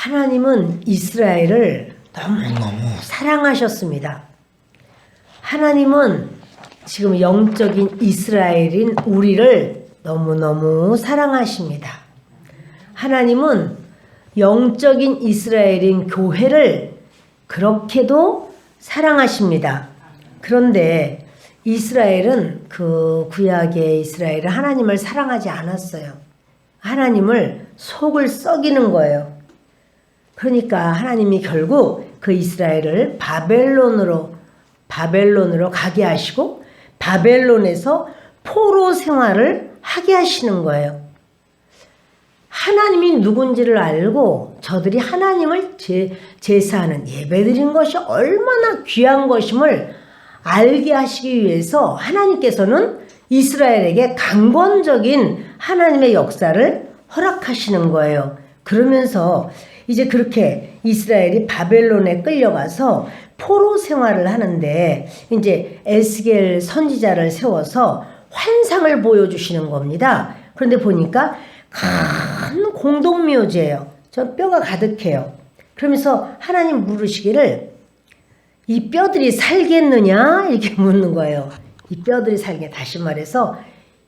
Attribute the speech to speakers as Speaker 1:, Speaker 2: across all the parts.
Speaker 1: 하나님은 이스라엘을 너무너무 사랑하셨습니다. 하나님은 지금 영적인 이스라엘인 우리를 너무너무 사랑하십니다. 하나님은 영적인 이스라엘인 교회를 그렇게도 사랑하십니다. 그런데 이스라엘은 그 구약의 이스라엘은 하나님을 사랑하지 않았어요. 하나님을 속을 썩이는 거예요. 그러니까 하나님이 결국 그 이스라엘을 바벨론으로 가게 하시고 바벨론에서 포로 생활을 하게 하시는 거예요. 하나님이 누군지를 알고 저들이 하나님을 제사하는 예배드린 것이 얼마나 귀한 것임을 알게 하시기 위해서 하나님께서는 이스라엘에게 강권적인 하나님의 역사를 허락하시는 거예요. 그러면서 이제 그렇게 이스라엘이 바벨론에 끌려가서 포로 생활을 하는데 이제 에스겔 선지자를 세워서 환상을 보여주시는 겁니다. 그런데 보니까 큰 공동묘지예요. 저 뼈가 가득해요. 그러면서 하나님 물으시기를 이 뼈들이 살겠느냐 이렇게 묻는 거예요. 이 뼈들이 살게, 다시 말해서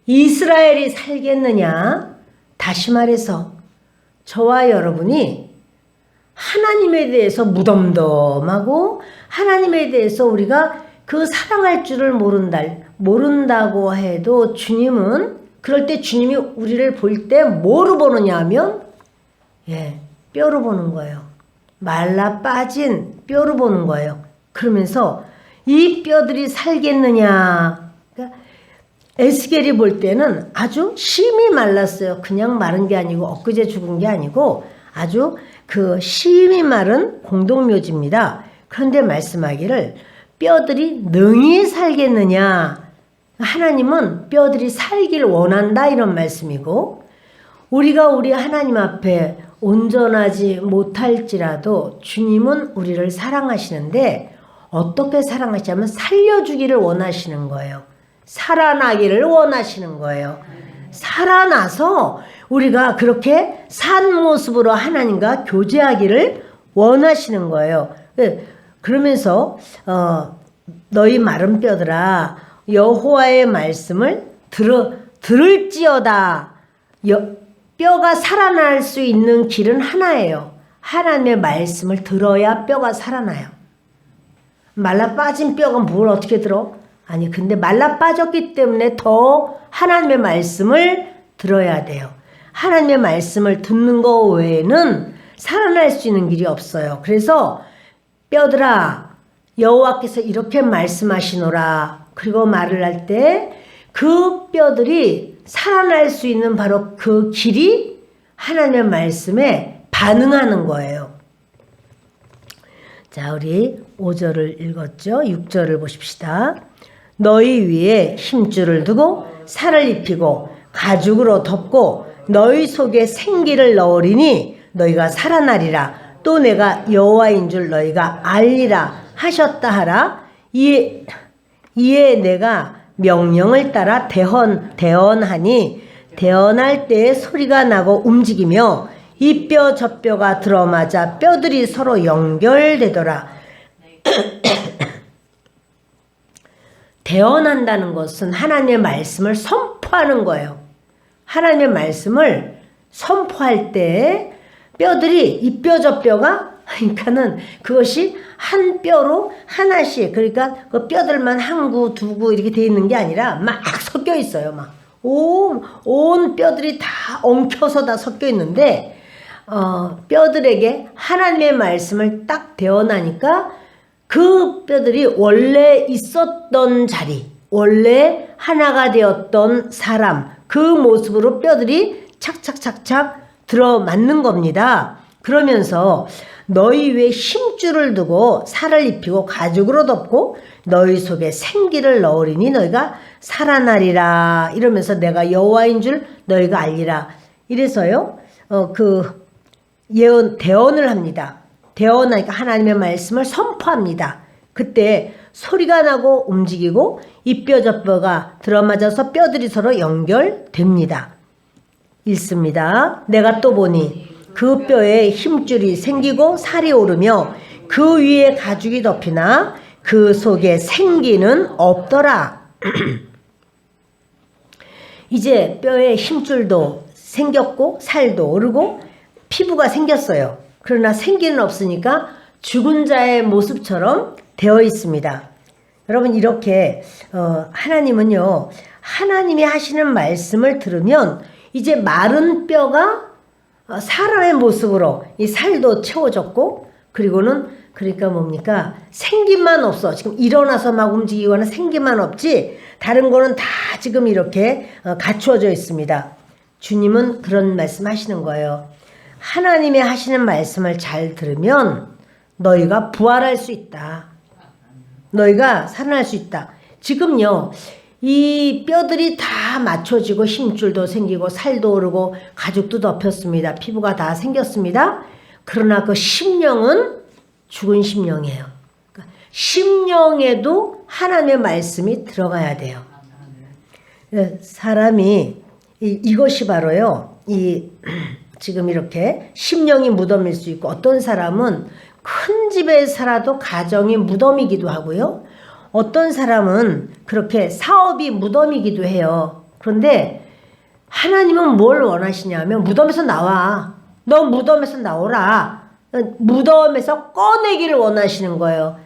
Speaker 1: 이스라엘이 살겠느냐, 다시 말해서 저와 여러분이 하나님에 대해서 무덤덤하고 하나님에 대해서 우리가 그 사랑할 줄을 모른다고 해도 주님은 그럴 때 주님이 우리를 볼 때 뭐로 보느냐 하면 뼈로 보는 거예요. 말라 빠진 뼈로 보는 거예요. 그러면서 이 뼈들이 살겠느냐. 그러니까 에스겔이 볼 때는 아주 심히 말랐어요. 그냥 마른 게 아니고 엊그제 죽은 게 아니고 아주 그 심히 마른 공동묘지입니다. 그런데 말씀하기를 뼈들이 능히 살겠느냐. 하나님은 뼈들이 살길 원한다 이런 말씀이고, 우리가 우리 하나님 앞에 온전하지 못할지라도 주님은 우리를 사랑하시는데 어떻게 사랑하시냐면 살려주기를 원하시는 거예요. 살아나기를 원하시는 거예요. 살아나서 우리가 그렇게 산 모습으로 하나님과 교제하기를 원하시는 거예요. 그러면서 너희 마른 뼈들아 여호와의 말씀을 들을지어다. 뼈가 살아날 수 있는 길은 하나예요. 하나님의 말씀을 들어야 뼈가 살아나요. 말라 빠진 뼈가 뭘 어떻게 들어? 아니, 근데 말라 빠졌기 때문에 더 하나님의 말씀을 들어야 돼요. 하나님의 말씀을 듣는 거 외에는 살아날 수 있는 길이 없어요. 그래서 뼈들아 여호와께서 이렇게 말씀하시노라. 그리고 말을 할 때 그 뼈들이 살아날 수 있는 바로 그 길이 하나님의 말씀에 반응하는 거예요. 자, 우리 5절을 읽었죠. 6절을 보십시다. 너희 위에 힘줄을 두고 살을 입히고 가죽으로 덮고 너희 속에 생기를 넣으리니 너희가 살아나리라. 또 내가 여호와인 줄 너희가 알리라 하셨다 하라. 이에 내가 명령을 따라 대언하니 대언할 때에 소리가 나고 움직이며 이 뼈 저 뼈가 들어맞아 뼈들이 서로 연결되더라. 대언한다는 것은 하나님의 말씀을 선포하는 거예요. 하나님의 말씀을 선포할 때 뼈들이 이 뼈 저 뼈가, 그러니까는 그것이 한 뼈로 하나씩, 그러니까 그 뼈들만 한 구, 두 구 이렇게 돼 있는 게 아니라 막 섞여 있어요. 막 온 뼈들이 다 엉켜서 다 섞여 있는데 뼈들에게 하나님의 말씀을 딱 대언하니까 그 뼈들이 원래 있었던 자리, 원래 하나가 되었던 사람, 그 모습으로 뼈들이 착착착착 들어맞는 겁니다. 그러면서 너희 위에 힘줄을 두고 살을 입히고 가죽으로 덮고 너희 속에 생기를 넣으리니 너희가 살아나리라. 이러면서 내가 여호와인 줄 너희가 알리라. 이래서요 대언을 합니다. 대언하니까 하나님의 말씀을 선포합니다. 그때 소리가 나고 움직이고 이 뼈 저 뼈가 들어맞아서 뼈들이 서로 연결됩니다. 읽습니다. 내가 또 보니 그 뼈에 힘줄이 생기고 살이 오르며 그 위에 가죽이 덮이나 그 속에 생기는 없더라. 이제 뼈에 힘줄도 생겼고 살도 오르고 피부가 생겼어요. 그러나 생기는 없으니까 죽은 자의 모습처럼 되어 있습니다. 여러분, 이렇게 하나님은요, 하나님이 하시는 말씀을 들으면 이제 마른 뼈가 사람의 모습으로 이 살도 채워졌고, 그리고는 그러니까 뭡니까? 생기만 없어. 지금 일어나서 막 움직이거나 생기만 없지 다른 거는 다 지금 이렇게 갖추어져 있습니다. 주님은 그런 말씀 하시는 거예요. 하나님이 하시는 말씀을 잘 들으면 너희가 부활할 수 있다. 너희가 살아날 수 있다. 지금요, 이 뼈들이 다 맞춰지고 힘줄도 생기고 살도 오르고 가죽도 덮였습니다. 피부가 다 생겼습니다. 그러나 그 심령은 죽은 심령이에요. 그러니까 심령에도 하나님의 말씀이 들어가야 돼요. 사람이 이것이 바로요, 지금 이렇게 심령이 무덤일 수 있고, 어떤 사람은 큰 집에 살아도 가정이 무덤이기도 하고요. 어떤 사람은 그렇게 사업이 무덤이기도 해요. 그런데 하나님은 뭘 원하시냐면 무덤에서 나와. 너 무덤에서 나오라. 무덤에서 꺼내기를 원하시는 거예요.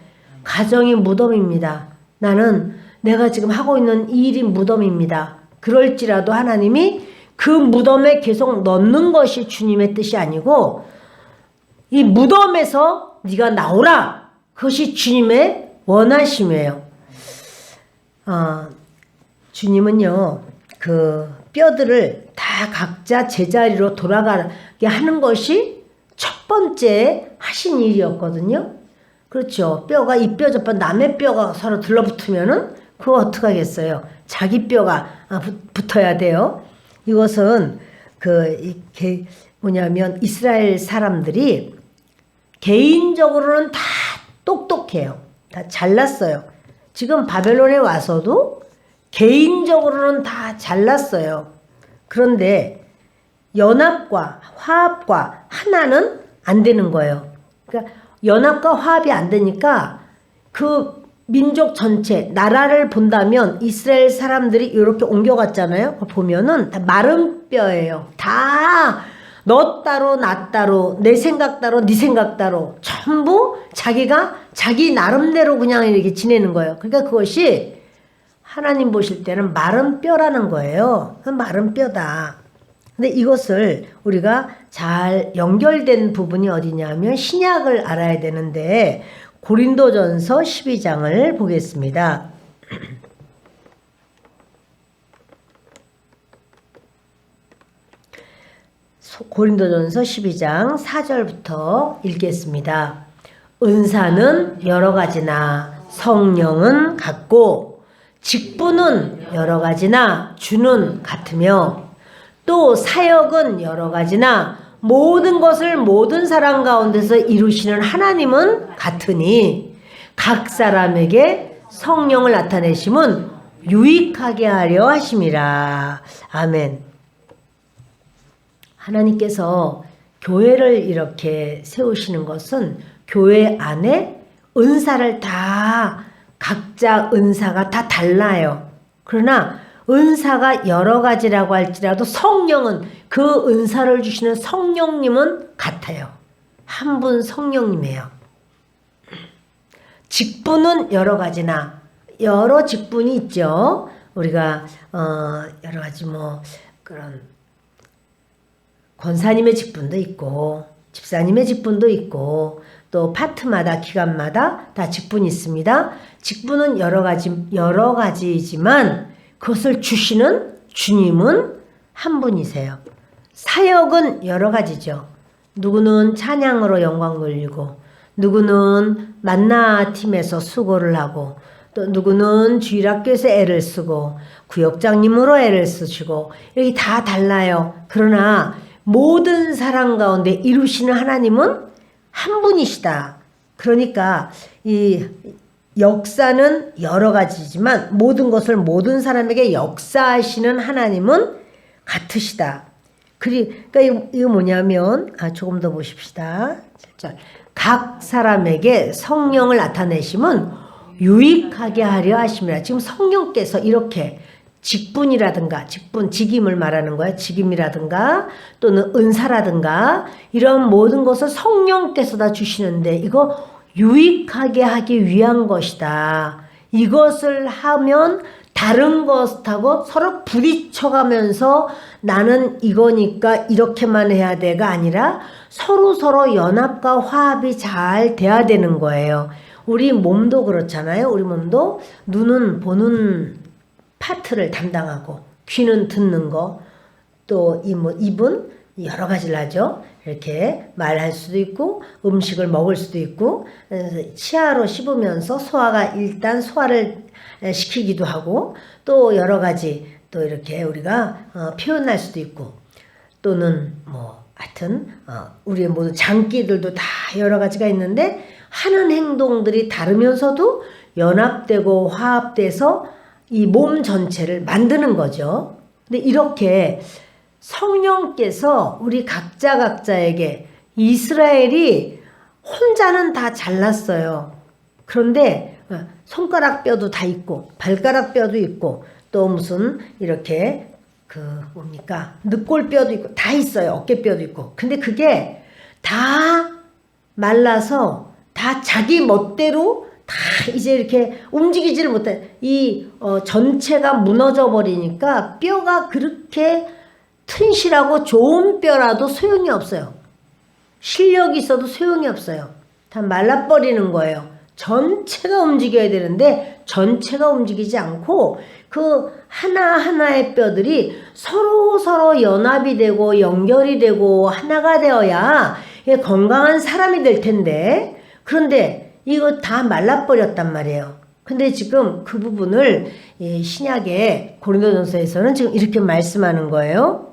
Speaker 1: 가정이 무덤입니다. 나는 내가 지금 하고 있는 이 일이 무덤입니다. 그럴지라도 하나님이 그 무덤에 계속 넣는 것이 주님의 뜻이 아니고 이 무덤에서 네가 나오라. 그것이 주님의 원하심이에요. 주님은요, 그 뼈들을 다 각자 제자리로 돌아가게 하는 것이 첫 번째 하신 일이었거든요. 그렇죠. 뼈가 이 뼈 저 뼈 남의 뼈가 서로 들러붙으면은 그거 어떡하겠어요. 자기 뼈가 붙어야 돼요. 이것은 이게 뭐냐면 이스라엘 사람들이 개인적으로는 다 똑똑해요. 다 잘났어요. 지금 바벨론에 와서도 개인적으로는 다 잘났어요. 그런데 연합과 화합과 하나는 안 되는 거예요. 그러니까 연합과 화합이 안 되니까 그 민족 전체, 나라를 본다면 이스라엘 사람들이 이렇게 옮겨갔잖아요. 보면은 다 마른 뼈예요. 다 너 따로 나 따로 내 생각 따로 네 생각 따로 전부 자기가 자기 나름대로 그냥 이렇게 지내는 거예요. 그러니까 그것이 하나님 보실 때는 마른 뼈라는 거예요. 마른 뼈다. 근데 이것을 우리가 잘 연결된 부분이 어디냐면 신약을 알아야 되는데 고린도전서 12장을 보겠습니다. 고린도전서 12장 4절부터 읽겠습니다. 은사는 여러 가지나 성령은 같고 직분은 여러 가지나 주는 같으며 또 사역은 여러 가지나 모든 것을 모든 사람 가운데서 이루시는 하나님은 같으니 각 사람에게 성령을 나타내심은 유익하게 하려 하심이라. 아멘. 하나님께서 교회를 이렇게 세우시는 것은 교회 안에 은사를 다 각자 은사가 다 달라요. 그러나 은사가 여러 가지라고 할지라도 성령은 그 은사를 주시는 성령님은 같아요. 한 분 성령님이에요. 직분은 여러 가지나 여러 직분이 있죠. 우리가 여러 가지 그런 권사님의 직분도 있고 집사님의 직분도 있고 또 파트마다 기간마다 다 직분이 있습니다. 직분은 여러 가지이지만 그것을 주시는 주님은 한 분이세요. 사역은 여러 가지죠. 누구는 찬양으로 영광 돌리고 누구는 만나 팀에서 수고를 하고 또 누구는 주일학교에서 애를 쓰고 구역장님으로 애를 쓰시고 이렇게 다 달라요. 그러나 모든 사람 가운데 이루시는 하나님은 한 분이시다. 그러니까 이 역사는 여러 가지지만 모든 것을 모든 사람에게 역사하시는 하나님은 같으시다. 그러니까 이거 뭐냐면, 조금 더 보십시다. 7절. 각 사람에게 성령을 나타내심은 유익하게 하려 하심이라. 지금 성령께서 이렇게 직분이라든가, 직임을 말하는 거야. 직임이라든가, 또는 은사라든가, 이런 모든 것을 성령께서 다 주시는데, 이거 유익하게 하기 위한 것이다. 이것을 하면 다른 것하고 서로 부딪혀가면서 나는 이거니까 이렇게만 해야 돼가 아니라 서로 연합과 화합이 잘 돼야 되는 거예요. 우리 몸도 그렇잖아요. 우리 몸도 눈은 보는 파트를 담당하고, 귀는 듣는 거, 또 입은 여러 가지를 하죠. 이렇게 말할 수도 있고, 음식을 먹을 수도 있고, 치아로 씹으면서 일단 소화를 시키기도 하고, 또 여러 가지 또 이렇게 우리가 표현할 수도 있고, 또는 하여튼 우리의 모든 장기들도 다 여러 가지가 있는데, 하는 행동들이 다르면서도 연합되고 화합돼서 이 몸 전체를 만드는 거죠. 근데 이렇게 성령께서 우리 각자에게, 이스라엘이 혼자는 다 잘났어요. 그런데 손가락 뼈도 다 있고, 발가락 뼈도 있고, 또 무슨 이렇게 늑골 뼈도 있고, 다 있어요. 어깨 뼈도 있고. 근데 그게 다 말라서 다 자기 멋대로 다 이제 이렇게 움직이지를 못해. 전체가 무너져 버리니까 뼈가 그렇게 튼실하고 좋은 뼈라도 소용이 없어요. 실력이 있어도 소용이 없어요. 다 말라버리는 거예요. 전체가 움직여야 되는데 전체가 움직이지 않고 그 하나하나의 뼈들이 서로 연합이 되고 연결이 되고 하나가 되어야 건강한 사람이 될 텐데, 그런데 이거 다 말라버렸단 말이에요. 근데 지금 그 부분을 신약의 고린도전서에서는 지금 이렇게 말씀하는 거예요.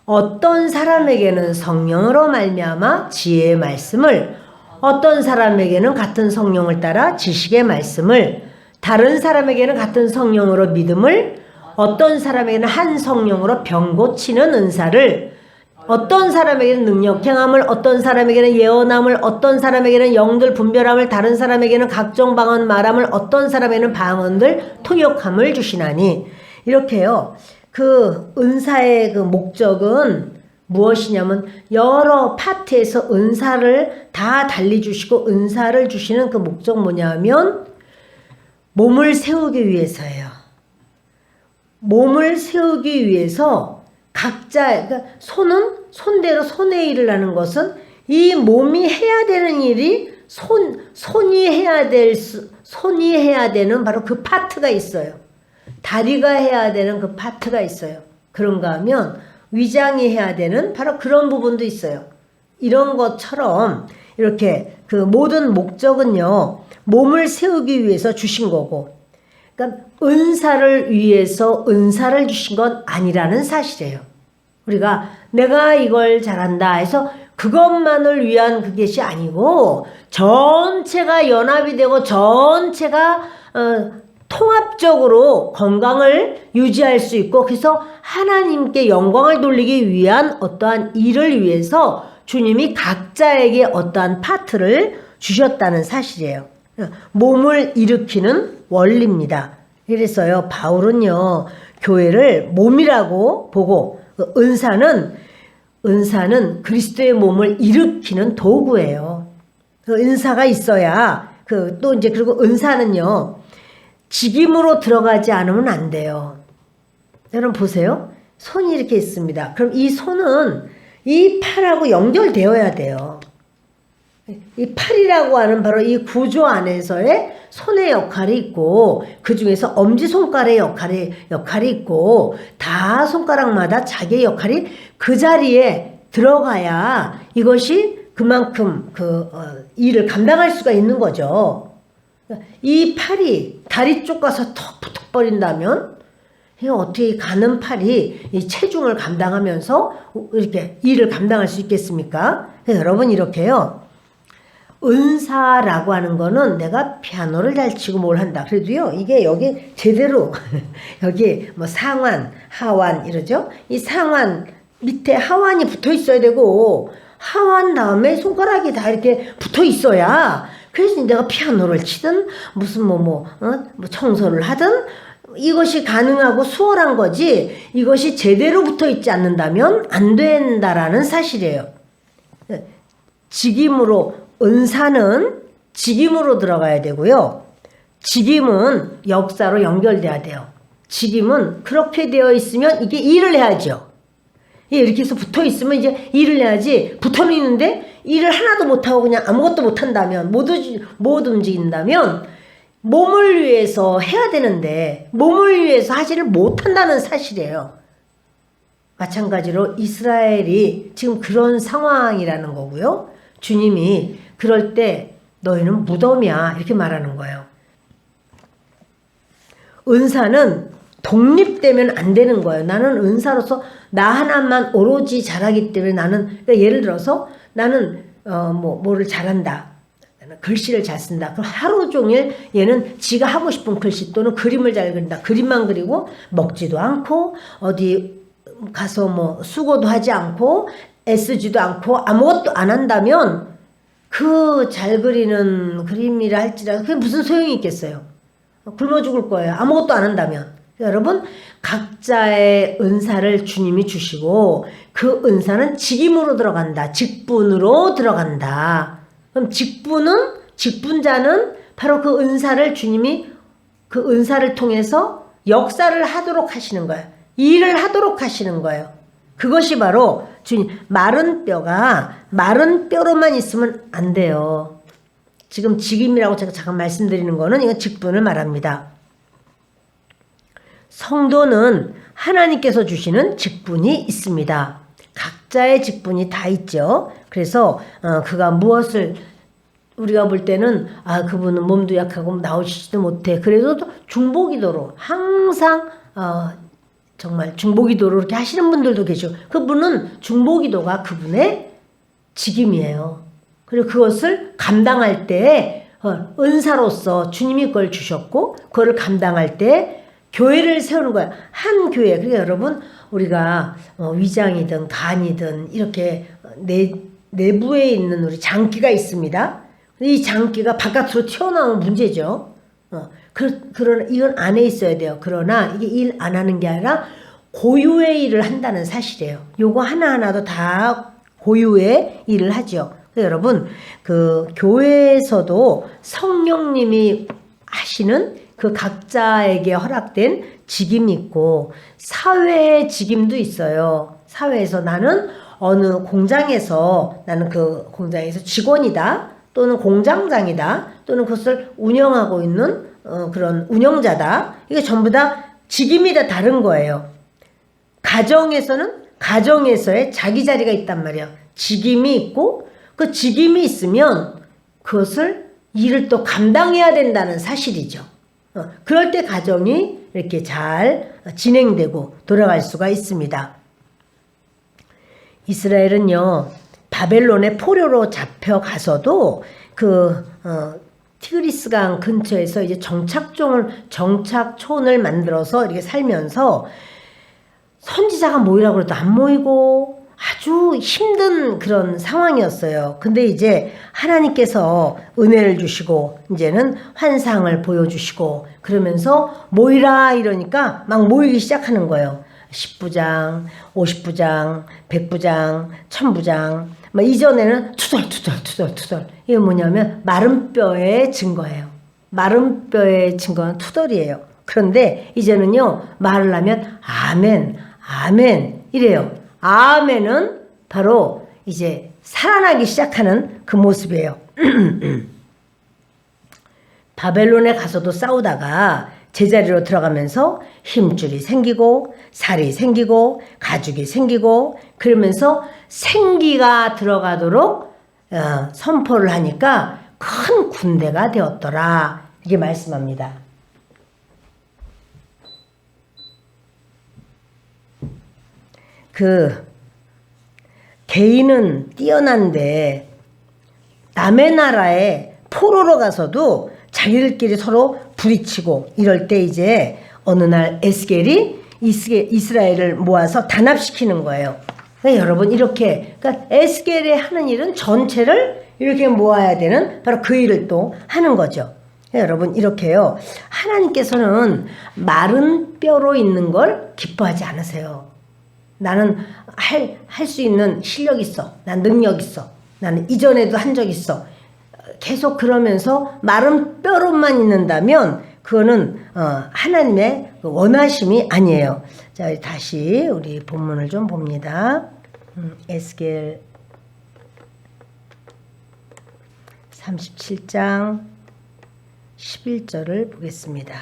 Speaker 1: 어떤 사람에게는 성령으로 말미암아 지혜의 말씀을, 어떤 사람에게는 같은 성령을 따라 지식의 말씀을, 다른 사람에게는 같은 성령으로 믿음을, 어떤 사람에게는 한 성령으로 병 고치는 은사를, 어떤 사람에게는 능력 행함을, 어떤 사람에게는 예언함을, 어떤 사람에게는 영들 분별함을, 다른 사람에게는 각종 방언 말함을, 어떤 사람에게는 방언들 통역함을 주시나니. 이렇게요. 그 은사의 그 목적은 무엇이냐면 여러 파트에서 은사를 다 달리 주시고, 은사를 주시는 그 목적 뭐냐면 몸을 세우기 위해서예요. 몸을 세우기 위해서 각자, 그러니까 손대로 손의 일을 하는 것은 이 몸이 해야 되는 일이 손이 해야 되는 바로 그 파트가 있어요. 다리가 해야 되는 그 파트가 있어요. 그런가 하면 위장이 해야 되는 바로 그런 부분도 있어요. 이런 것처럼 이렇게 그 모든 목적은요, 몸을 세우기 위해서 주신 거고, 그러니까 은사를 위해서 은사를 주신 건 아니라는 사실이에요. 우리가 내가 이걸 잘한다 해서 그것만을 위한 그것이 아니고 전체가 연합이 되고 전체가 통합적으로 건강을 유지할 수 있고, 그래서 하나님께 영광을 돌리기 위한 어떠한 일을 위해서 주님이 각자에게 어떠한 파트를 주셨다는 사실이에요. 몸을 일으키는 원리입니다. 그래서요, 바울은요, 교회를 몸이라고 보고, 은사는 그리스도의 몸을 일으키는 도구예요. 그 은사가 있어야, 또 이제, 그리고 은사는요, 직임으로 들어가지 않으면 안 돼요. 여러분 보세요. 손이 이렇게 있습니다. 그럼 이 손은 이 팔하고 연결되어야 돼요. 이 팔이라고 하는 바로 이 구조 안에서의 손의 역할이 있고, 그 중에서 엄지손가락의 역할이 있고, 다 손가락마다 자기의 역할이 그 자리에 들어가야 이것이 그만큼 일을 감당할 수가 있는 거죠. 이 팔이 다리 쪽 가서 턱 붙어버린다면 어떻게 가는 팔이 이 체중을 감당하면서 이렇게 일을 감당할 수 있겠습니까? 여러분 이렇게요. 은사라고 하는 거는 내가 피아노를 잘 치고 뭘 한다. 그래도요, 이게 여기 제대로 여기 뭐 상완, 하완 이러죠. 이 상완 밑에 하완이 붙어 있어야 되고 하완 다음에 손가락이 다 이렇게 붙어 있어야 그래서 내가 피아노를 치든 무슨 뭐 청소를 하든 이것이 가능하고 수월한 거지 이것이 제대로 붙어 있지 않는다면 안 된다라는 사실이에요. 직임으로 은사는 직임으로 들어가야 되고요. 직임은 역사로 연결돼야 돼요. 직임은 그렇게 되어 있으면 이게 일을 해야죠. 이렇게 해서 붙어 있으면 이제 일을 해야지 붙어 있는데 일을 하나도 못하고 그냥 아무것도 못한다면 못 움직인다면 몸을 위해서 해야 되는데 몸을 위해서 하지를 못한다는 사실이에요. 마찬가지로 이스라엘이 지금 그런 상황이라는 거고요. 주님이 그럴 때 너희는 무덤이야 이렇게 말하는 거예요. 은사는 독립되면 안 되는 거예요. 나는 은사로서 나 하나만 오로지 잘하기 때문에 나는 그러니까 예를 들어서 나는 뭐를 잘한다. 글씨를 잘 쓴다. 그럼 하루 종일 얘는 지가 하고 싶은 글씨 또는 그림을 잘 그린다. 그림만 그리고 먹지도 않고 어디 가서 뭐 수고도 하지 않고 애쓰지도 않고 아무것도 안 한다면 그 잘 그리는 그림이라 할지라도 그게 무슨 소용이 있겠어요. 굶어 죽을 거예요. 아무것도 안 한다면. 여러분 각자의 은사를 주님이 주시고 그 은사는 직임으로 들어간다. 직분으로 들어간다. 그럼 직분자는 바로 그 은사를 주님이 그 은사를 통해서 역사를 하도록 하시는 거예요. 일을 하도록 하시는 거예요. 그것이 바로 주님 마른 뼈가 마른 뼈로만 있으면 안 돼요. 지금 직임이라고 제가 잠깐 말씀드리는 거는 이건 직분을 말합니다. 성도는 하나님께서 주시는 직분이 있습니다. 각자의 직분이 다 있죠. 그래서 그가 무엇을 우리가 볼 때는 그분은 몸도 약하고 나오시지도 못해. 그래도 중보기도로 항상 정말 중보기도로 이렇게 하시는 분들도 계시고 그분은 중보기도가 그분의 직임이에요. 그리고 그것을 감당할 때 은사로서 주님이 그걸 주셨고 그걸 감당할 때 교회를 세우는 거야. 한 교회. 그러니까 여러분 우리가 위장이든 간이든 이렇게 내부에 있는 우리 장기가 있습니다. 이 장기가 바깥으로 튀어나오면 문제죠. 그러나 이건 안에 있어야 돼요. 그러나 이게 일 안 하는 게 아니라 고유의 일을 한다는 사실이에요. 요거 하나하나도 다 고유의 일을 하죠. 여러분 그 교회에서도 성령님이 하시는 그 각자에게 허락된 직임이 있고 사회의 직임도 있어요. 사회에서 나는 어느 공장에서 나는 그 공장에서 직원이다 또는 공장장이다 또는 그것을 운영하고 있는 그런 운영자다. 이게 전부 다 직임이 다 다른 거예요. 가정에서는 가정에서의 자기 자리가 있단 말이에요. 직임이 있고 그 직임이 있으면 그것을 일을 또 감당해야 된다는 사실이죠. 그럴 때 가정이 이렇게 잘 진행되고 돌아갈 수가 있습니다. 이스라엘은요 바벨론의 포로로 잡혀가서도 그 티그리스강 근처에서 이제 정착촌을 만들어서 이렇게 살면서 선지자가 모이라고 해도 안 모이고 아주 힘든 그런 상황이었어요. 근데 이제 하나님께서 은혜를 주시고 이제는 환상을 보여주시고 그러면서 모이라 이러니까 막 모이기 시작하는 거예요. 10부장, 50부장, 100부장, 1000부장. 막 이전에는 투덜. 이게 뭐냐면 마른 뼈의 증거예요. 마른 뼈의 증거는 투덜이에요. 그런데 이제는요 말을 하면 아멘 이래요. 아멘은 바로 이제 살아나기 시작하는 그 모습이에요. 바벨론에 가서도 싸우다가 제자리로 들어가면서 힘줄이 생기고 살이 생기고 가죽이 생기고 그러면서 생기가 들어가도록 선포를 하니까 큰 군대가 되었더라. 이게 말씀합니다. 그 개인은 뛰어난데 남의 나라에 포로로 가서도 자기들끼리 서로 부딪히고 이럴 때 이제 어느 날 에스겔이 이스라엘을 모아서 단합시키는 거예요. 그러니까 여러분 이렇게 그러니까 에스겔이 하는 일은 전체를 이렇게 모아야 되는 바로 그 일을 또 하는 거죠. 그러니까 여러분 이렇게요. 하나님께서는 마른 뼈로 있는 걸 기뻐하지 않으세요. 나는 할 수 있는 실력 있어. 난 능력 있어. 나는 이전에도 한 적 있어. 계속 그러면서 마른 뼈로만 있는다면 그거는 하나님의 원하심이 아니에요. 자, 다시 우리 본문을 좀 봅니다. 에스겔 37장 11절을 보겠습니다.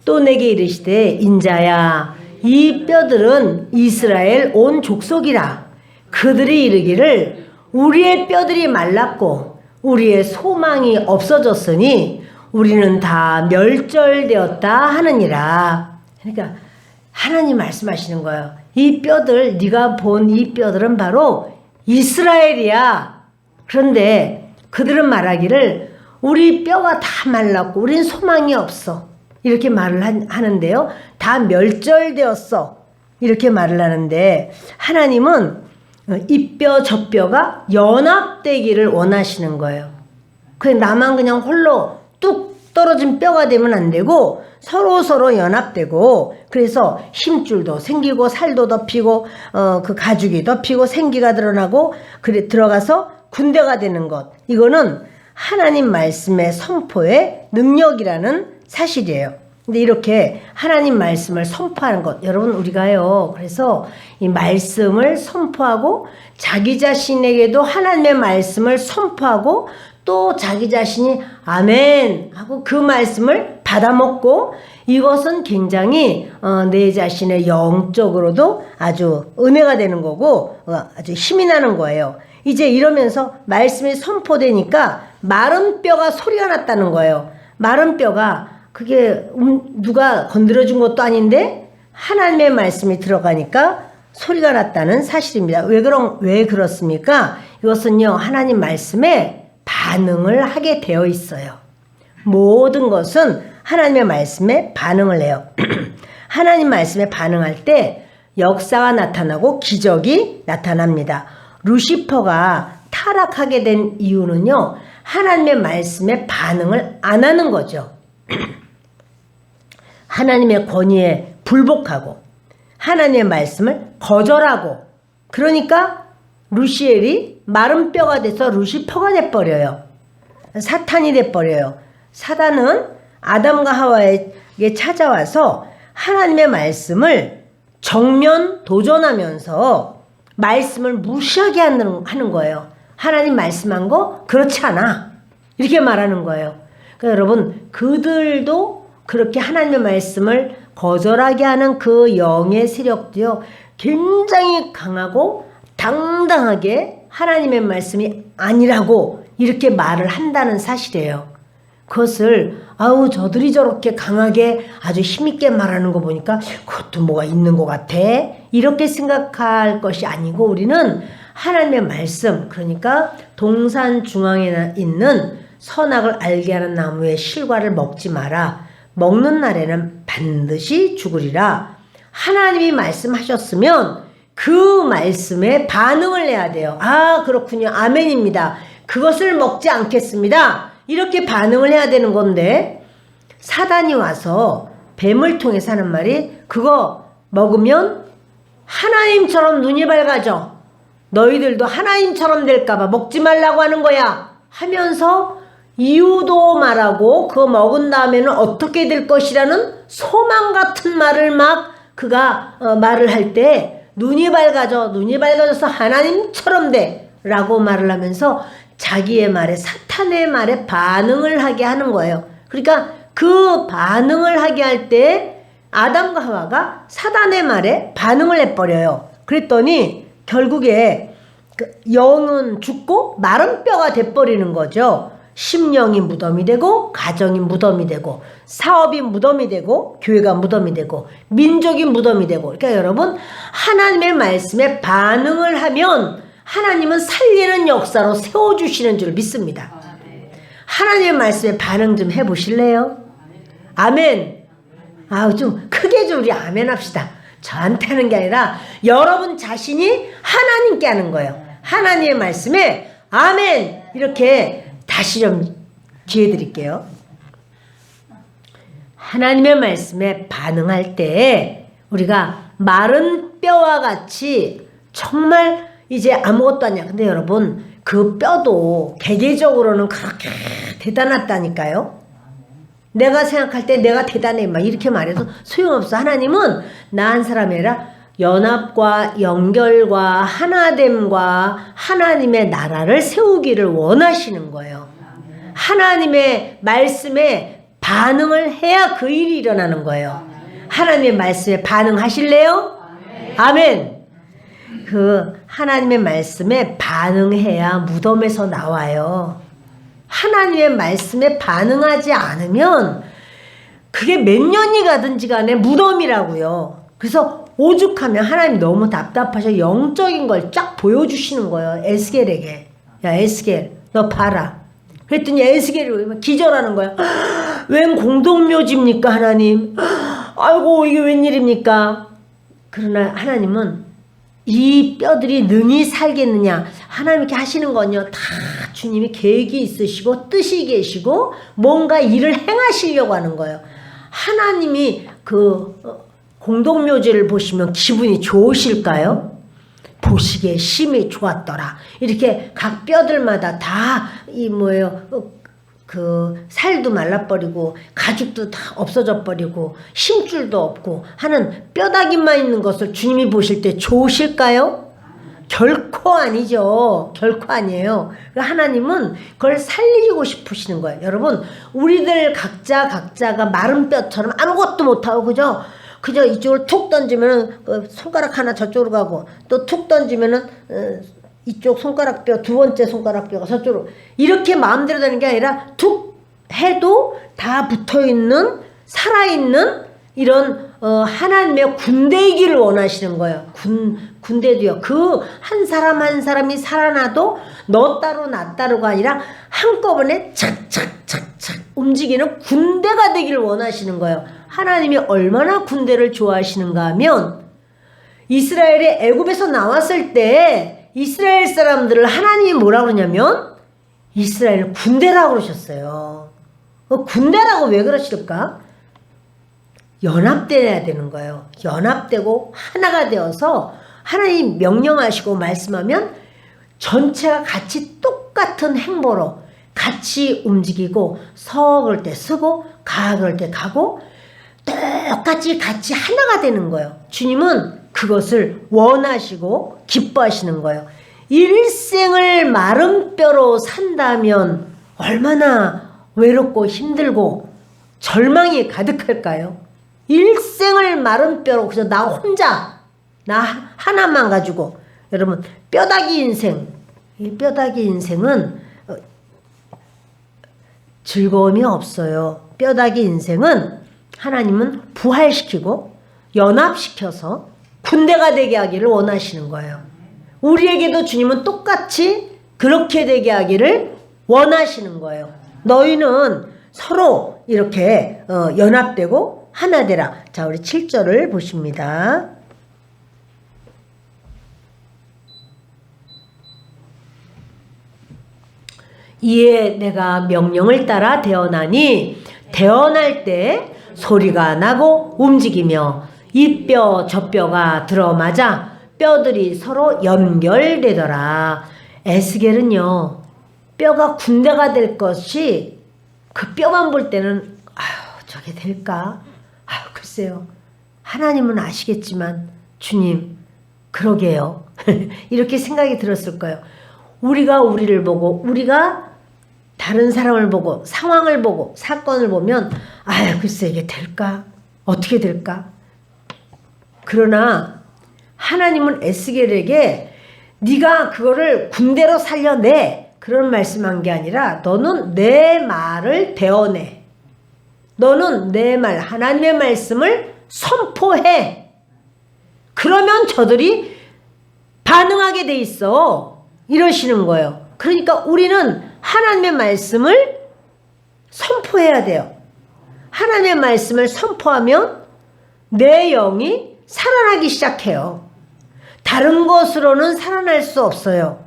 Speaker 1: 또 내게 이르시되 인자야 이 뼈들은 이스라엘 온 족속이라. 그들이 이르기를 우리의 뼈들이 말랐고 우리의 소망이 없어졌으니 우리는 다 멸절되었다 하느니라. 그러니까 하나님 말씀하시는 거예요. 이 뼈들, 네가 본 이 뼈들은 바로 이스라엘이야. 그런데 그들은 말하기를 우리 뼈가 다 말랐고 우린 소망이 없어. 이렇게 말을 하는데요. 다 멸절되었어. 이렇게 말을 하는데 하나님은 이 뼈 저 뼈가 연합되기를 원하시는 거예요. 나만 그냥 홀로 뚝 떨어진 뼈가 되면 안 되고 서로 연합되고 그래서 힘줄도 생기고 살도 덮이고 그 가죽이 덮이고 생기가 드러나고 그래 들어가서 군대가 되는 것. 이거는 하나님 말씀의 선포의 능력이라는 사실이에요. 근데 이렇게 하나님 말씀을 선포하는 것, 여러분 우리가요 그래서 이 말씀을 선포하고 자기 자신에게도 하나님의 말씀을 선포하고 또 자기 자신이 아멘 하고 그 말씀을 받아먹고 이것은 굉장히 내 자신의 영적으로도 아주 은혜가 되는 거고 아주 힘이 나는 거예요. 이제 이러면서 말씀이 선포되니까 마른 뼈가 소리가 났다는 거예요. 마른 뼈가 그게 누가 건드려준 것도 아닌데 하나님의 말씀이 들어가니까 소리가 났다는 사실입니다. 왜 그렇습니까? 이것은요 하나님 말씀에 반응을 하게 되어 있어요. 모든 것은 하나님의 말씀에 반응을 해요. 하나님 말씀에 반응할 때 역사가 나타나고 기적이 나타납니다. 루시퍼가 타락하게 된 이유는요 하나님의 말씀에 반응을 안 하는 거죠. 하나님의 권위에 불복하고 하나님의 말씀을 거절하고 그러니까 루시엘이 마른 뼈가 돼서 루시퍼가 돼버려요. 사탄이 돼버려요. 사단은 아담과 하와에게 찾아와서 하나님의 말씀을 정면 도전하면서 말씀을 무시하게 하는 거예요. 하나님 말씀한 거 그렇지 않아. 이렇게 말하는 거예요. 그러니까 여러분 그들도 그렇게 하나님의 말씀을 거절하게 하는 그 영의 세력도요 굉장히 강하고 당당하게 하나님의 말씀이 아니라고 이렇게 말을 한다는 사실이에요. 그것을 저들이 저렇게 강하게 아주 힘있게 말하는 거 보니까 그것도 뭐가 있는 것 같아 이렇게 생각할 것이 아니고 우리는 하나님의 말씀 그러니까 동산 중앙에 있는 선악을 알게 하는 나무의 실과를 먹지 마라. 먹는 날에는 반드시 죽으리라. 하나님이 말씀하셨으면 그 말씀에 반응을 해야 돼요. 그렇군요. 아멘입니다. 그것을 먹지 않겠습니다. 이렇게 반응을 해야 되는 건데 사단이 와서 뱀을 통해서 하는 말이 그거 먹으면 하나님처럼 눈이 밝아져. 너희들도 하나님처럼 될까봐 먹지 말라고 하는 거야. 하면서 이유도 말하고 그거 먹은 다음에는 어떻게 될 것이라는 소망 같은 말을 막 그가 말을 할 때 눈이 밝아져서 하나님처럼 돼 라고 말을 하면서 자기의 말에 사탄의 말에 반응을 하게 하는 거예요. 그러니까 그 반응을 하게 할 때 아담과 하와가 사단의 말에 반응을 해버려요. 그랬더니 결국에 영은 죽고 마른 뼈가 돼버리는 거죠. 심령이 무덤이 되고 가정이 무덤이 되고 사업이 무덤이 되고 교회가 무덤이 되고 민족이 무덤이 되고 그러니까 여러분 하나님의 말씀에 반응을 하면 하나님은 살리는 역사로 세워주시는 줄 믿습니다. 하나님의 말씀에 반응 좀 해보실래요? 아멘. 좀 크게 좀 우리 아멘 합시다. 저한테 하는 게 아니라 여러분 자신이 하나님께 하는 거예요. 하나님의 말씀에 아멘 이렇게 다시 좀 기회 드릴게요. 하나님의 말씀에 반응할 때 우리가 마른 뼈와 같이 정말 이제 아무것도 아니야. 근데 여러분 그 뼈도 개개적으로는 그렇게 대단하다니까요. 내가 생각할 때 내가 대단해 막 이렇게 말해도 소용없어. 하나님은 나 한 사람이 아니라 연합과 연결과 하나됨과 하나님의 나라를 세우기를 원하시는 거예요. 하나님의 말씀에 반응을 해야 그 일이 일어나는 거예요. 하나님의 말씀에 반응하실래요? 아멘. 그 하나님의 말씀에 반응해야 무덤에서 나와요. 하나님의 말씀에 반응하지 않으면 그게 몇 년이 가든지 간에 무덤이라고요. 그래서 오죽하면 하나님 너무 답답하셔 영적인 걸 쫙 보여주시는 거예요. 에스겔에게. 야 에스겔 너 봐라. 그랬더니 에스겔이 기절하는 거야. 웬 공동묘지입니까 하나님. 아이고 이게 웬일입니까. 그러나 하나님은 이 뼈들이 능히 살겠느냐. 하나님께 하시는 건요. 다 주님이 계획이 있으시고 뜻이 계시고 뭔가 일을 행하시려고 하는 거예요. 하나님이 그 공동묘지를 보시면 기분이 좋으실까요? 보시기에 심히 좋았더라. 이렇게 각 뼈들마다 다 이 뭐예요. 그 살도 말라버리고 가죽도 다 없어져 버리고 힘줄도 없고 하는 뼈다귀만 있는 것을 주님이 보실 때 좋으실까요? 결코 아니죠. 결코 아니에요. 하나님은 그걸 살리고 싶으시는 거예요. 여러분 우리들 각자가 마른 뼈처럼 아무것도 못하고 그저 이쪽으로 툭 던지면은 손가락 하나 저쪽으로 가고 또 툭 던지면은 이쪽 손가락뼈 두 번째 손가락뼈가 저쪽으로 이렇게 마음대로 되는 게 아니라 툭 해도 다 붙어있는 살아있는 이런 하나님의 군대이기를 원하시는 거예요. 군대도요. 그 한 사람 한 사람이 살아나도 너 따로 나 따로가 아니라 한꺼번에 착착착착 움직이는 군대가 되기를 원하시는 거예요. 하나님이 얼마나 군대를 좋아하시는가 하면 이스라엘이 애굽에서 나왔을 때 이스라엘 사람들을 하나님이 뭐라 그러냐면 이스라엘 군대라고 그러셨어요. 군대라고 왜 그러실까? 연합돼야 되는 거예요. 연합되고 하나가 되어서 하나님 명령하시고 말씀하면 전체가 같이 똑같은 행보로 같이 움직이고 서 그럴 때 서고 가 그럴 때 가고 똑같이 같이 하나가 되는 거예요. 주님은 그것을 원하시고 기뻐하시는 거예요. 일생을 마른 뼈로 산다면 얼마나 외롭고 힘들고 절망이 가득할까요? 일생을 마른 뼈로 그저 나 혼자 나 하나만 가지고 여러분 뼈다귀 인생 이 뼈다귀 인생은 즐거움이 없어요. 뼈다귀 인생은 하나님은 부활시키고 연합시켜서 군대가 되게 하기를 원하시는 거예요. 우리에게도 주님은 똑같이 그렇게 되게 하기를 원하시는 거예요. 너희는 서로 이렇게 연합되고 하나 되라. 자, 우리 7절을 보십니다. 이에 내가 명령을 따라 대언하니 대언할 때 소리가 나고 움직이며 이 뼈 저 뼈가 들어맞아 뼈들이 서로 연결되더라. 에스겔은요 뼈가 군대가 될 것이 그 뼈만 볼 때는 아유 저게 될까? 아유 글쎄요. 하나님은 아시겠지만 주님 그러게요. 이렇게 생각이 들었을 거예요. 우리가 우리를 보고 우리가 다른 사람을 보고 상황을 보고 사건을 보면 아유 글쎄 이게 될까? 어떻게 될까? 그러나 하나님은 에스겔에게 네가 그거를 군대로 살려내 그런 말씀한 게 아니라 너는 내 말을 대언해. 너는 내 말 하나님의 말씀을 선포해. 그러면 저들이 반응하게 돼 있어. 이러시는 거예요. 그러니까 우리는 하나님의 말씀을 선포해야 돼요. 하나님의 말씀을 선포하면 내 영이 살아나기 시작해요. 다른 것으로는 살아날 수 없어요.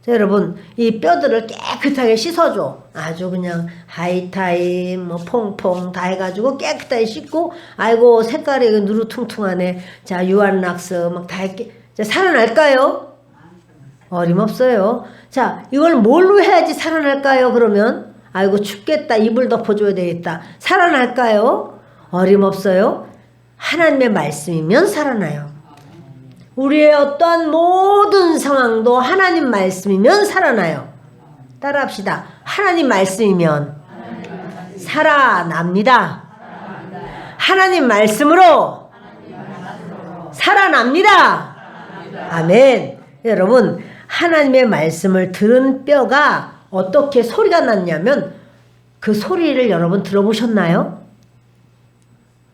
Speaker 1: 자, 여러분, 이 뼈들을 깨끗하게 씻어줘. 아주 그냥 하이타임, 뭐 퐁퐁 다 해가지고 깨끗하게 씻고, 아이고 색깔이 누루퉁퉁하네. 자, 유한락스 막 다 했게. 자, 살아날까요? 어림없어요. 자, 이걸 뭘로 해야지 살아날까요? 그러면 아이고 춥겠다, 이불 덮어줘야 되겠다. 살아날까요? 어림없어요. 하나님의 말씀이면 살아나요. 우리의 어떠한 모든 상황도 하나님 말씀이면 살아나요. 따라합시다. 하나님 말씀이면 살아납니다. 하나님 말씀으로 살아납니다. 아멘. 여러분, 하나님의 말씀을 들은 뼈가 어떻게 소리가 났냐면 그 소리를 여러분 들어보셨나요?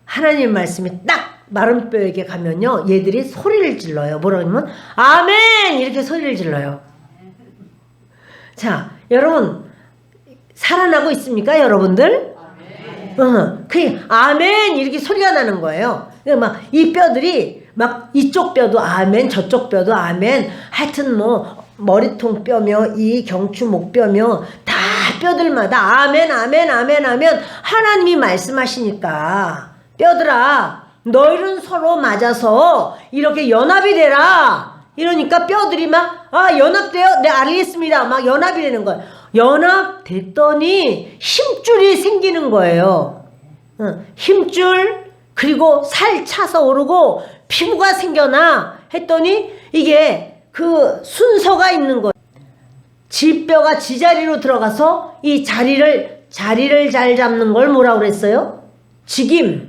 Speaker 1: 하나님 말씀이 딱 마른 뼈에게 가면요, 얘들이 소리를 질러요. 뭐라고 하냐면 아멘! 이렇게 소리를 질러요. 자, 여러분 살아나고 있습니까, 여러분들? 그 아멘 이렇게 소리가 나는 거예요. 막 이 뼈들이 막 이쪽 뼈도 아멘, 저쪽 뼈도 아멘. 하여튼 뭐 머리통 뼈며 이 경추 목뼈며 다 뼈들마다 아멘, 아멘, 아멘, 아멘. 하나님이 말씀하시니까 뼈들아, 너희는 서로 맞아서 이렇게 연합이 되라. 이러니까 뼈들이 막 연합돼요. 네, 알겠습니다. 막 연합이 되는 거예요. 연합됐더니 힘줄이 생기는 거예요. 힘줄, 그리고 살 차서 오르고 피부가 생겨나 했더니 이게 그 순서가 있는 거예요. 지뼈가 지자리로 들어가서 이 자리를 잘 잡는 걸 뭐라고 그랬어요? 직임.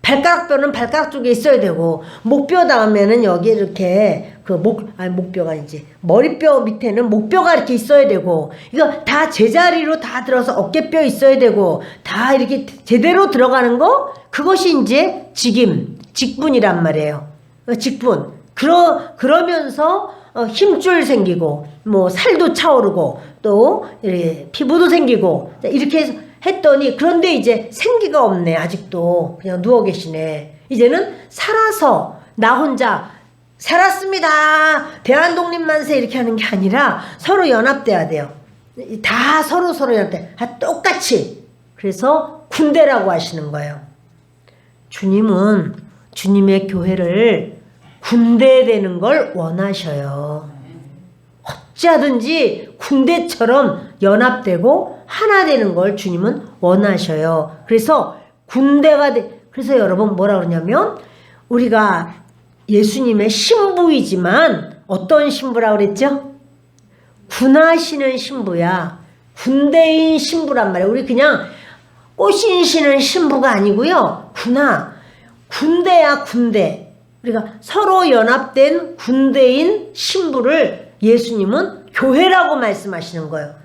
Speaker 1: 발가락뼈는 발가락 쪽에 있어야 되고, 목뼈 다음에는 여기 이렇게 목뼈가 이제 머리뼈 밑에는 목뼈가 이렇게 있어야 되고, 이거 다 제자리로 다 들어서 어깨뼈 있어야 되고, 다 이렇게 제대로 들어가는 거, 그것이 이제 직분이란 말이에요. 직분. 그러면서 힘줄 생기고, 뭐 살도 차오르고, 또 이렇게 피부도 생기고, 이렇게 해서 했더니, 그런데 이제 생기가 없네. 아직도 그냥 누워 계시네. 이제는 살아서 나 혼자 살았습니다, 대한독립 만세 이렇게 하는 게 아니라 서로 연합돼야 돼요. 다 서로 연합돼. 다 똑같이. 그래서 군대라고 하시는 거예요. 주님은 주님의 교회를 군대 되는 걸 원하셔요. 어찌하든지 군대처럼 연합되고 하나 되는 걸 주님은 원하셔요. 그래서 군대가 그래서 여러분 뭐라 그러냐면, 우리가 예수님의 신부이지만 어떤 신부라고 그랬죠? 군하시는 신부야. 군대인 신부란 말이에요. 우리 그냥 꽃신시는 신부가 아니고요. 군대야, 군대. 우리가 서로 연합된 군대인 신부를 예수님은 교회라고 말씀하시는 거예요.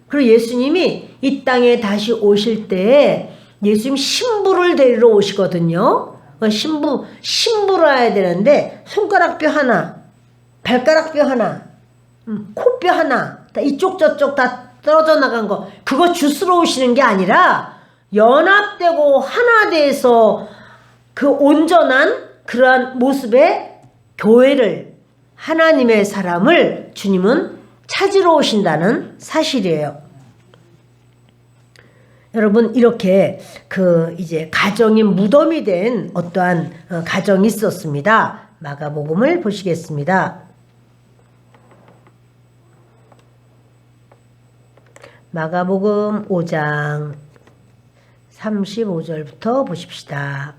Speaker 1: 그리고 예수님이 이 땅에 다시 오실 때 예수님 신부를 데리러 오시거든요. 신부라 해야 되는데, 손가락뼈 하나, 발가락뼈 하나, 코뼈 하나, 다 이쪽 저쪽 다 떨어져 나간 거, 그거 주스러 오시는 게 아니라 연합되고 하나 돼서 그 온전한 그러한 모습의 교회를, 하나님의 사람을 주님은 찾으러 오신다는 사실이에요. 여러분, 이렇게 이제 가정이 무덤이 된 어떠한 가정이 있었습니다. 마가복음을 보시겠습니다. 마가복음 5장 35절부터 보십시다.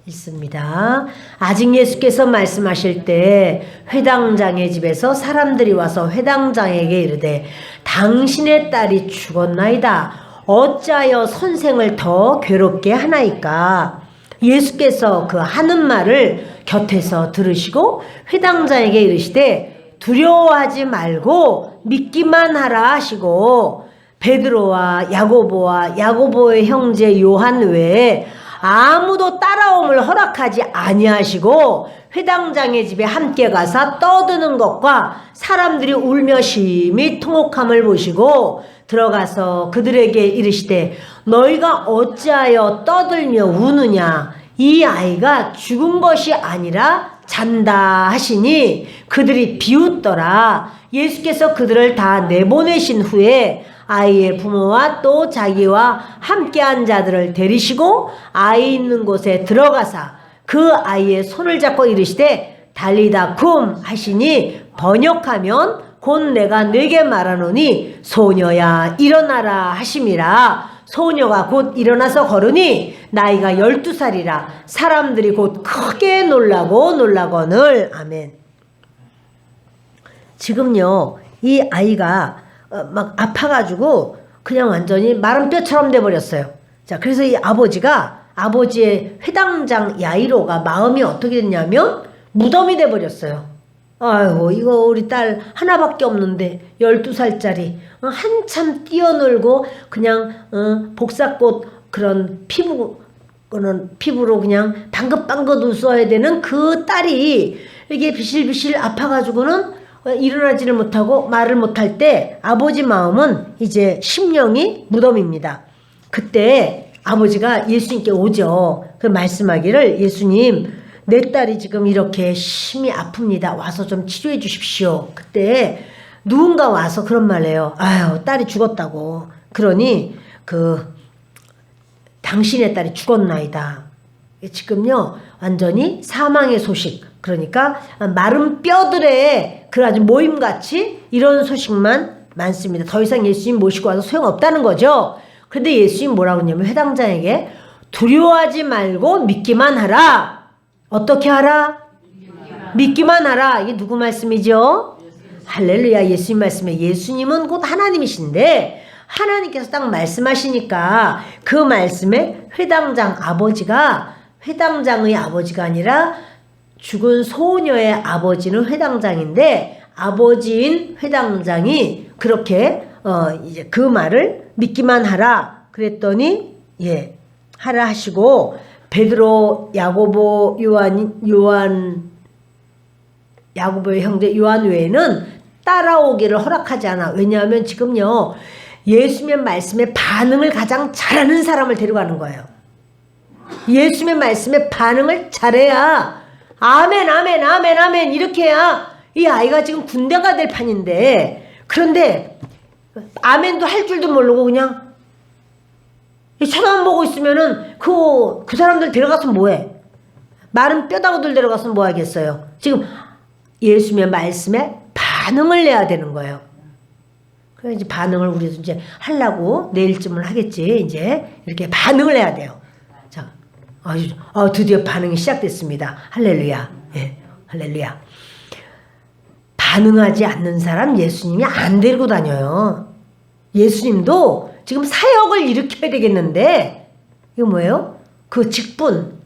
Speaker 1: 있습니다. 아직 예수께서 말씀하실 때 회당장의 집에서 사람들이 와서 회당장에게 이르되, 당신의 딸이 죽었나이다. 어찌하여 선생을 더 괴롭게 하나이까? 예수께서 그 하는 말을 곁에서 들으시고 회당장에게 이르시되, 두려워하지 말고 믿기만 하라 하시고, 베드로와 야고보의 형제 요한 외에 아무도 따라옴을 허락하지 아니하시고, 회당장의 집에 함께 가사 떠드는 것과 사람들이 울며 심히 통곡함을 보시고 들어가서 그들에게 이르시되, 너희가 어찌하여 떠들며 우느냐? 이 아이가 죽은 것이 아니라 잔다 하시니 그들이 비웃더라. 예수께서 그들을 다 내보내신 후에 아이의 부모와 또 자기와 함께한 자들을 데리시고 아이 있는 곳에 들어가사 그 아이의 손을 잡고 이르시되 달리다 쿰 하시니 번역하면 곧 내가 네게 말하노니 소녀야 일어나라 하심이라. 소녀가 곧 일어나서 걸으니 나이가 12살이라 사람들이 곧 크게 놀라거늘. 아멘. 지금요 이 아이가 막 아파가지고 그냥 완전히 마른 뼈처럼 돼버렸어요. 자, 그래서 이 아버지의 회당장 야이로가 마음이 어떻게 됐냐면 무덤이 돼버렸어요. 아이고, 이거 우리 딸 하나밖에 없는데 12살짜리 한참 뛰어놀고 그냥 복사꽃 그런 피부로 그냥 방긋방긋 웃어야 되는 그 딸이 이게 비실비실 아파가지고는 일어나지를 못하고 말을 못할 때 아버지 마음은 이제 심령이 무덤입니다. 그때 아버지가 예수님께 오죠. 그 말씀하기를 예수님 내 딸이 지금 이렇게 심히 아픕니다. 와서 좀 치료해 주십시오. 그때 누군가 와서 그런 말 해요. 아유, 딸이 죽었다고. 그러니 당신의 딸이 죽었나이다. 지금요 완전히 사망의 소식, 그러니까 마른 뼈들의 그 아주 모임같이 이런 소식만 많습니다. 더 이상 예수님 모시고 와서 소용없다는 거죠. 그런데 예수님 뭐라고 했냐면 회당장에게 두려워하지 말고 믿기만 하라. 어떻게 하라? 믿기만 하라. 이게 누구 말씀이죠? 할렐루야. 예수님 말씀에 예수님은 곧 하나님이신데 하나님께서 딱 말씀하시니까 그 말씀에 회당장의 아버지가 아니라 죽은 소녀의 아버지는 회당장인데 아버지인 회당장이 그렇게 이제 그 말을 믿기만 하라 그랬더니 하라 하시고 베드로, 야고보, 야고보의 형제 요한 외에는 따라오기를 허락하지 않아. 왜냐하면 지금요 예수님의 말씀에 반응을 가장 잘하는 사람을 데려가는 거예요. 예수님의 말씀에 반응을 잘해야 아멘 아멘 아멘 아멘 이렇게 해야 이 아이가 지금 군대가 될 판인데, 그런데 아멘도 할 줄도 모르고 그냥 쳐다만 보고 있으면은 그 사람들 데려가서 뭐해? 마른 뼈다구들 데려가서 뭐 하겠어요? 지금 예수님의 말씀에 반응을 내야 되는 거예요. 그래서 이제 반응을 우리도 이제 하려고 내일쯤은 하겠지. 이제 이렇게 반응을 해야 돼요. 자, 드디어 반응이 시작됐습니다. 할렐루야. 예, 할렐루야. 반응하지 않는 사람 예수님이 안 데리고 다녀요. 예수님도 지금 사역을 일으켜야 되겠는데, 이거 뭐예요? 그 직분.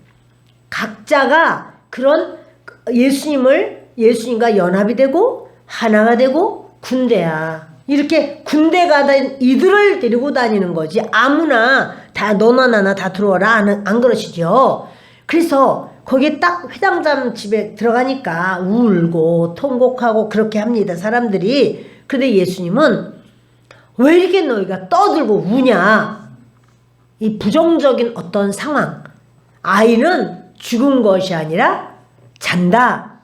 Speaker 1: 각자가 그런 예수님과 연합이 되고, 하나가 되고, 군대야. 이렇게 군대가 된 이들을 데리고 다니는 거지. 아무나 다 너나 나나 다 들어와라. 안 그러시죠? 그래서 거기에 딱 회당장 집에 들어가니까 울고 통곡하고 그렇게 합니다. 사람들이. 그런데 예수님은 왜 이렇게 너희가 떠들고 우냐? 이 부정적인 어떤 상황. 아이는 죽은 것이 아니라 잔다.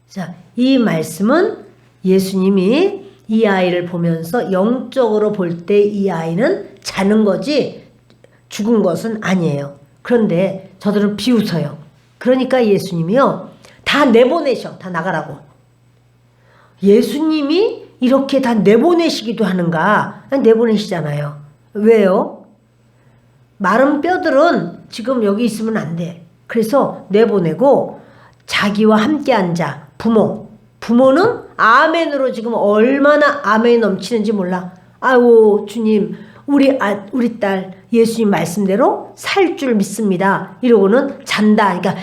Speaker 1: 자, 이 말씀은 예수님이 이 아이를 보면서 영적으로 볼 때 이 아이는 자는 거지 죽은 것은 아니에요. 그런데 저들은 비웃어요. 그러니까 예수님이요 다 내보내셔. 다 나가라고. 예수님이 이렇게 다 내보내시기도 하는가? 내보내시잖아요. 왜요? 마른 뼈들은 지금 여기 있으면 안 돼. 그래서 내보내고 자기와 함께한 자, 부모는 아멘으로 지금 얼마나 아멘이 넘치는지 몰라. 아이고 주님, 우리 딸 예수님 말씀대로 살 줄 믿습니다. 이러고는 잔다. 그러니까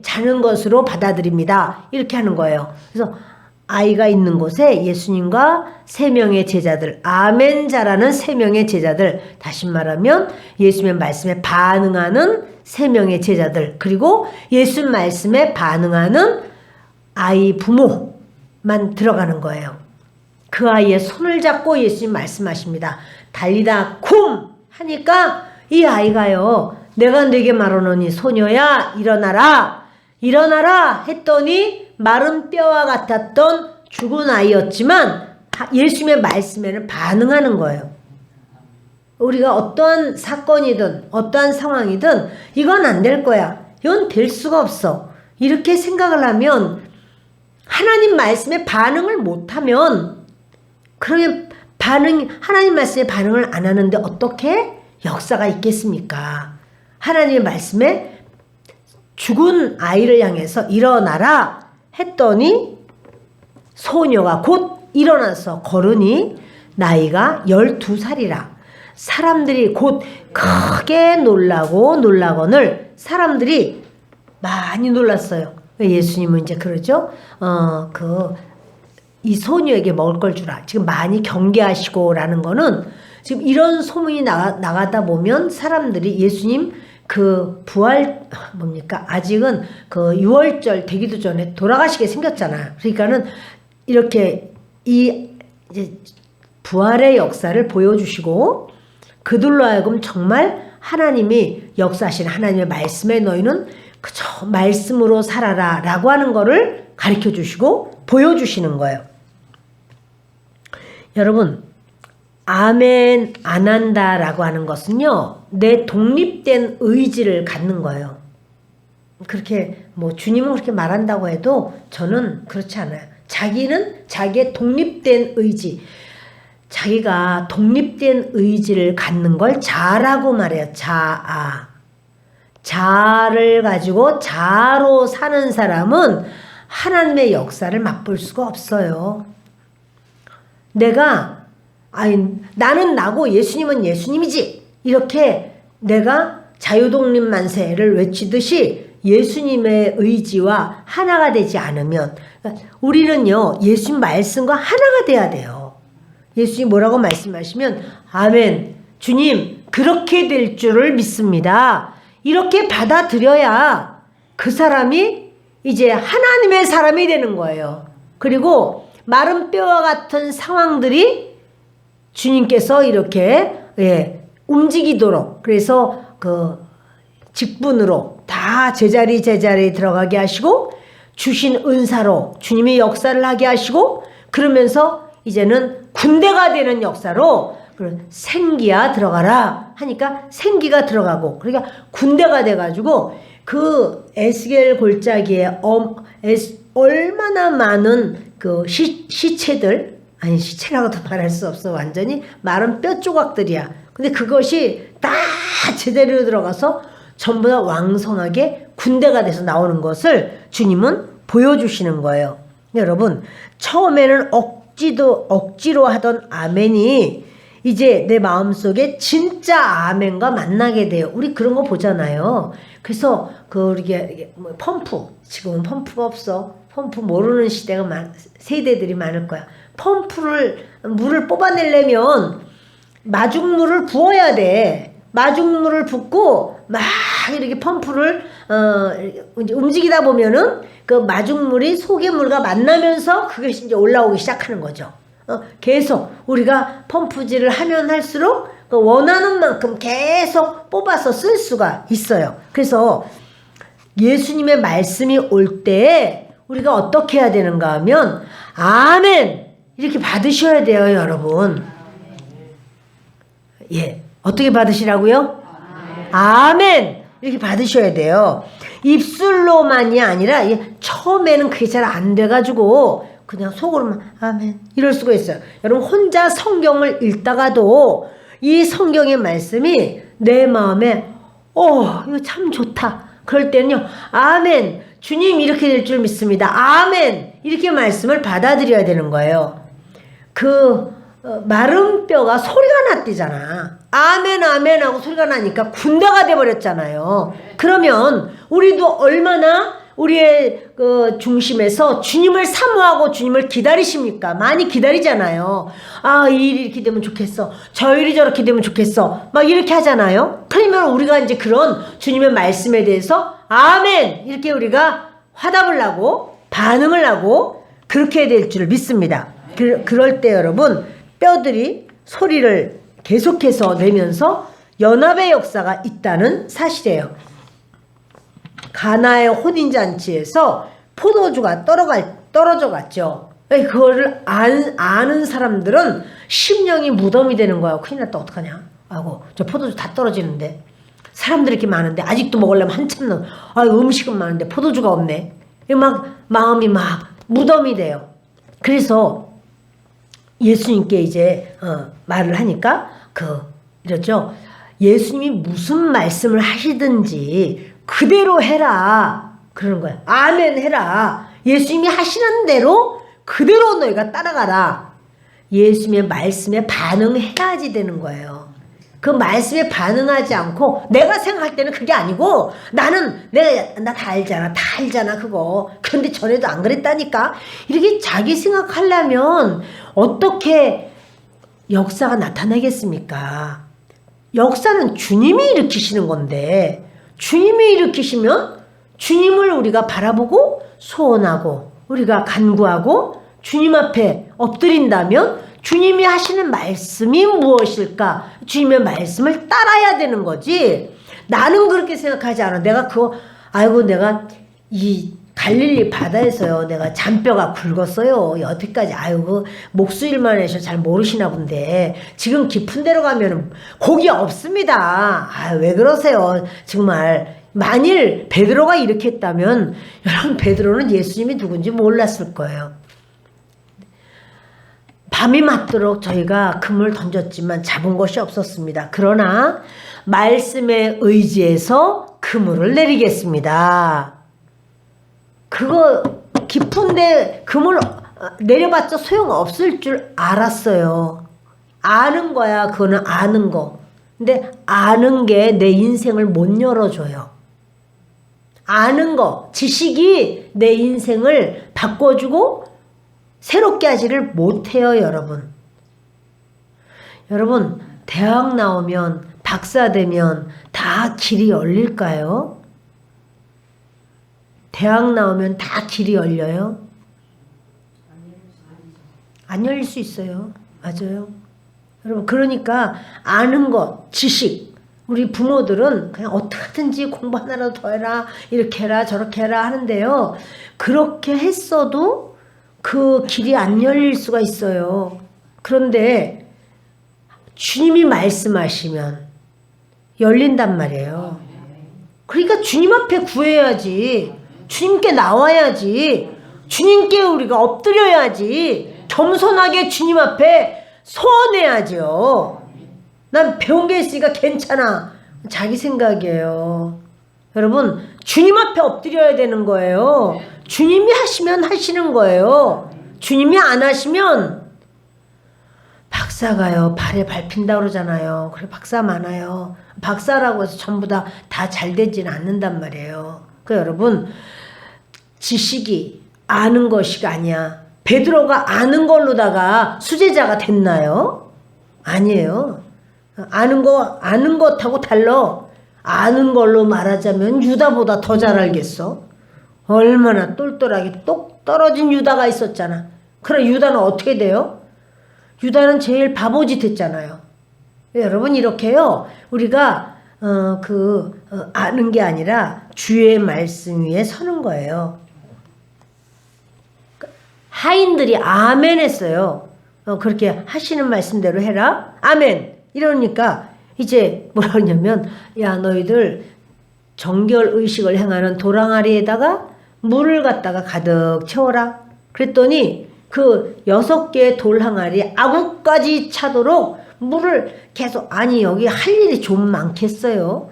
Speaker 1: 자는 것으로 받아들입니다. 이렇게 하는 거예요. 그래서 아이가 있는 곳에 예수님과 3명의 제자들, 아멘자라는 3명의 제자들, 다시 말하면 예수님의 말씀에 반응하는 3명의 제자들, 그리고 예수님 말씀에 반응하는 아이 부모만 들어가는 거예요. 그 아이의 손을 잡고 예수님 말씀하십니다. 달리다 쿰 하니까 이 아이가요 내가 네게 말하노니 소녀야 일어나라 일어나라 했더니 마른 뼈와 같았던 죽은 아이였지만 예수님의 말씀에는 반응하는 거예요. 우리가 어떠한 사건이든 어떠한 상황이든 이건 안 될 거야. 이건 될 수가 없어. 이렇게 생각을 하면 하나님 말씀에 반응을 못하면 그러면 하나님 말씀에 반응을 안 하는데 어떻게 역사가 있겠습니까? 하나님의 말씀에 죽은 아이를 향해서 일어나라 했더니 소녀가 곧 일어나서 걸으니 나이가 12살이라. 사람들이 곧 크게 놀라거늘 사람들이 많이 놀랐어요. 예수님은 이제 그러죠. 이 소녀에게 먹을 걸 주라. 지금 많이 경계하시고라는 거는 지금 이런 소문이 나가다 보면 사람들이 예수님 그 부활 뭡니까? 아직은 그 유월절 되기도 전에 돌아가시게 생겼잖아요. 그러니까는 이렇게 이제 부활의 역사를 보여주시고 그들로 하여금 정말 하나님이 역사하신 하나님의 말씀에 너희는 그저 말씀으로 살아라 라고 하는 거를 가르쳐 주시고 보여주시는 거예요. 여러분, 아멘 안 한다 라고 하는 것은요, 내 독립된 의지를 갖는 거예요. 그렇게 뭐 주님은 그렇게 말한다고 해도 저는 그렇지 않아요. 자기는 자기의 독립된 의지, 자기가 독립된 의지를 갖는 걸 자라고 말해요. 자를 가지고 자로 사는 사람은 하나님의 역사를 맛볼 수가 없어요. 나는 나고 예수님은 예수님이지 이렇게 내가 자유독립 만세를 외치듯이 예수님의 의지와 하나가 되지 않으면 우리는요 예수님 말씀과 하나가 돼야 돼요. 예수님 뭐라고 말씀하시면 아멘 주님 그렇게 될 줄을 믿습니다. 이렇게 받아들여야 그 사람이 이제 하나님의 사람이 되는 거예요. 그리고 마른 뼈와 같은 상황들이 주님께서 이렇게 움직이도록 그래서 그 직분으로 다 제자리에 들어가게 하시고 주신 은사로 주님이 역사를 하게 하시고 그러면서 이제는 군대가 되는 역사로 생기야 들어가라 하니까 생기가 들어가고 그러니까 군대가 돼가지고 그 에스겔 골짜기에 얼마나 많은 그 시체들 아니 시체라고도 말할 수 없어. 완전히 마른 뼈 조각들이야. 근데 그것이 다 제대로 들어가서 전부 다 왕성하게 군대가 돼서 나오는 것을 주님은 보여주시는 거예요. 여러분 처음에는 억지로 하던 아멘이 이제 내 마음속에 진짜 아멘과 만나게 돼요. 우리 그런 거 보잖아요. 그래서 이게 펌프 지금은 펌프가 없어. 펌프 모르는 세대들이 많을 거야. 물을 뽑아내려면 마중물을 부어야 돼. 마중물을 붓고 막 이렇게 펌프를 움직이다 보면은 그 마중물이 속의 물과 만나면서 그것이 이제 올라오기 시작하는 거죠. 계속 우리가 펌프질을 하면 할수록 그 원하는 만큼 계속 뽑아서 쓸 수가 있어요. 그래서 예수님의 말씀이 올 때 우리가 어떻게 해야 되는가 하면 아멘 이렇게 받으셔야 돼요, 여러분. 어떻게 받으시라고요? 아멘 이렇게 받으셔야 돼요. 입술로만이 아니라 처음에는 그게 잘 안 돼가지고 그냥 속으로만 아멘 이럴 수가 있어요. 여러분 혼자 성경을 읽다가도 이 성경의 말씀이 내 마음에 이거 참 좋다. 그럴 때는요 아멘 주님 이렇게 될 줄 믿습니다. 아멘 이렇게 말씀을 받아들여야 되는 거예요. 마른 뼈가 소리가 났대잖아. 아멘 아멘 하고 소리가 나니까 군대가 돼버렸잖아요. 그러면 우리도 얼마나 우리의 그 중심에서 주님을 사모하고 주님을 기다리십니까? 많이 기다리잖아요. 이 일이 이렇게 되면 좋겠어. 저 일이 저렇게 되면 좋겠어. 막 이렇게 하잖아요. 그러면 우리가 이제 그런 주님의 말씀에 대해서 아멘 이렇게 우리가 화답을 하고 반응을 하고 그렇게 될 줄 믿습니다. 그럴 때 여러분 뼈들이 소리를 계속해서 내면서 연합의 역사가 있다는 사실이에요. 가나의 혼인잔치에서 포도주가 떨어져 갔죠. 그거를 아는 사람들은 심령이 무덤이 되는 거야. 큰일 났다, 어떡하냐. 아이고, 저 포도주 다 떨어지는데. 사람들이 이렇게 많은데, 아직도 먹으려면 한참 음식은 많은데 포도주가 없네. 마음이 무덤이 돼요. 그래서 예수님께 이제 말을 하니까 이러죠. 예수님이 무슨 말씀을 하시든지 그대로 해라. 그러는 거예요. 아멘 해라. 예수님이 하시는 대로 그대로 너희가 따라가라. 예수님의 말씀에 반응해야지 되는 거예요. 그 말씀에 반응하지 않고 내가 생각할 때는 그게 아니고 나 다 알잖아 그거. 그런데 전에도 안 그랬다니까. 이렇게 자기 생각하려면 어떻게 역사가 나타나겠습니까? 역사는 주님이 일으키시는 건데 주님이 일으키시면 주님을 우리가 바라보고 소원하고 우리가 간구하고 주님 앞에 엎드린다면 주님이 하시는 말씀이 무엇일까? 주님의 말씀을 따라야 되는 거지. 나는 그렇게 생각하지 않아. 내가 이 갈릴리 바다에서요. 내가 잔뼈가 굵었어요. 여태까지 목수일만 해서 잘 모르시나 본데 지금 깊은 데로 가면 고기 없습니다. 왜 그러세요? 정말 만일 베드로가 이렇게 했다면 여러분 베드로는 예수님이 누군지 몰랐을 거예요. 밤이 맞도록 저희가 그물 던졌지만 잡은 것이 없었습니다. 그러나 말씀에 의지해서 그물을 내리겠습니다. 그거 깊은데 그물 내려봤자 소용없을 줄 알았어요. 아는 거야. 그거는 아는 거. 근데 아는 게 내 인생을 못 열어줘요. 아는 거, 지식이 내 인생을 바꿔주고 새롭게 하지를 못해요, 여러분. 여러분, 대학 나오면, 박사 되면 다 길이 열릴까요? 대학 나오면 다 길이 열려요? 안 열릴 수 있어요. 맞아요. 여러분, 그러니까 아는 것, 지식, 우리 부모들은 그냥 어떻게든지 공부 하나라도 더 해라, 이렇게 해라, 저렇게 해라 하는데요. 그렇게 했어도 그 길이 안 열릴 수가 있어요. 그런데 주님이 말씀하시면 열린단 말이에요. 그러니까 주님 앞에 구해야지. 주님께 나와야지. 주님께 우리가 엎드려야지. 겸손하게 주님 앞에 소원해야죠. 난 배운 게 있으니까 괜찮아. 자기 생각이에요. 여러분, 주님 앞에 엎드려야 되는 거예요. 주님이 하시면 하시는 거예요. 주님이 안 하시면 박사가요, 발에 밟힌다 그러잖아요. 그래, 박사 많아요. 박사라고 해서 전부 다 잘 되지는 않는단 말이에요. 그러니까 여러분, 지식이 아는 것이 아니야. 베드로가 아는 걸로다가 수제자가 됐나요? 아니에요. 아는 것하고 달라. 아는 걸로 말하자면 유다보다 더 잘 알겠어. 얼마나 똘똘하게 똑 떨어진 유다가 있었잖아. 그럼 유다는 어떻게 돼요? 유다는 제일 바보짓 했잖아요. 여러분, 이렇게요. 우리가 아는 게 아니라 주의 말씀 위에 서는 거예요. 하인들이 아멘 했어요. 그렇게 하시는 말씀대로 해라. 아멘. 이러니까 이제 뭐라 그러냐면, 야, 너희들 정결 의식을 행하는 도랑아리에다가 물을 갖다가 가득 채워라. 그랬더니 그 6개의 돌 항아리 아구까지 차도록 물을 계속, 아니 여기 할 일이 좀 많겠어요.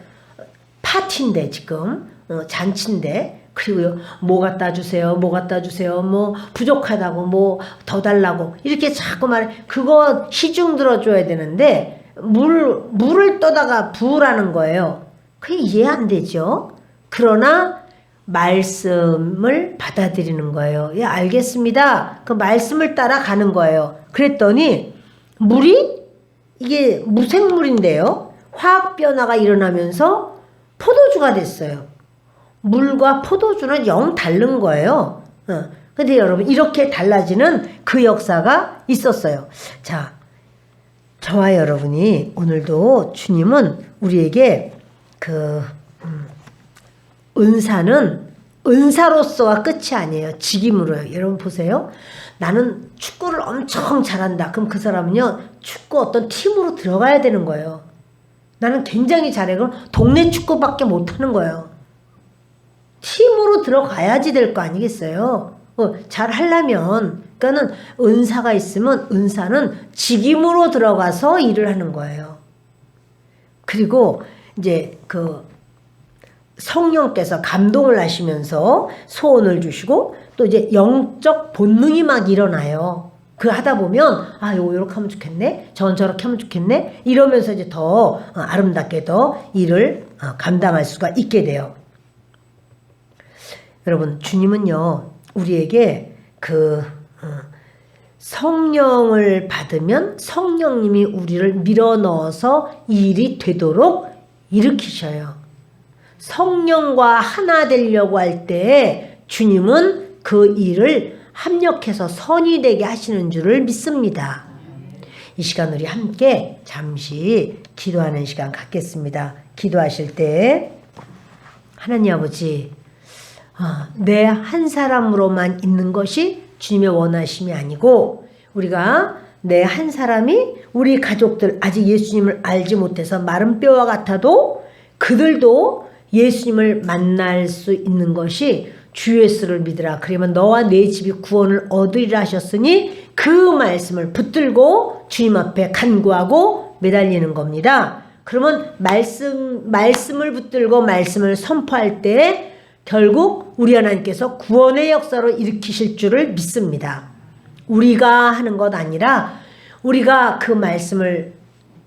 Speaker 1: 파티인데 지금 잔치인데, 그리고요 뭐 갖다 주세요, 뭐 갖다 주세요, 뭐 부족하다고, 뭐 더 달라고 이렇게 자꾸 말해. 그거 시중 들어줘야 되는데 물을 떠다가 부으라는 거예요. 그게 이해 안 되죠. 그러나 말씀을 받아들이는 거예요. 예, 알겠습니다. 그 말씀을 따라 가는 거예요. 그랬더니 물이, 이게 무생물인데요, 화학 변화가 일어나면서 포도주가 됐어요. 물과 포도주는 영 다른 거예요. 근데 여러분, 이렇게 달라지는 그 역사가 있었어요. 자, 저와 여러분이 오늘도 주님은 우리에게 은사는 은사로서가 끝이 아니에요. 직임으로요. 여러분 보세요. 나는 축구를 엄청 잘한다. 그럼 그 사람은요, 축구 어떤 팀으로 들어가야 되는 거예요. 나는 굉장히 잘해. 그럼 동네 축구밖에 못하는 거예요. 팀으로 들어가야지 될 거 아니겠어요? 잘 하려면, 그러니까는 은사가 있으면 은사는 직임으로 들어가서 일을 하는 거예요. 그리고 이제 성령께서 감동을 하시면서 소원을 주시고 또 이제 영적 본능이 막 일어나요. 그 하다 보면 요렇게 하면 좋겠네, 저렇게 하면 좋겠네, 이러면서 이제 더 아름답게 더 일을 감당할 수가 있게 돼요. 여러분, 주님은요 우리에게 성령을 받으면 성령님이 우리를 밀어넣어서 이 일이 되도록 일으키셔요. 성령과 하나 되려고 할 때 주님은 그 일을 합력해서 선이 되게 하시는 줄을 믿습니다. 이 시간 우리 함께 잠시 기도하는 시간 갖겠습니다. 기도하실 때 하나님 아버지, 내 한 사람으로만 있는 것이 주님의 원하심이 아니고 우리가 내 한 사람이 우리 가족들 아직 예수님을 알지 못해서 마른 뼈와 같아도 그들도 예수님을 만날 수 있는 것이 주 예수를 믿으라. 그러면 너와 내 집이 구원을 얻으리라 하셨으니 그 말씀을 붙들고 주님 앞에 간구하고 매달리는 겁니다. 그러면 말씀을 붙들고 말씀을 선포할 때 결국 우리 하나님께서 구원의 역사로 일으키실 줄을 믿습니다. 우리가 하는 것 아니라 우리가 그 말씀을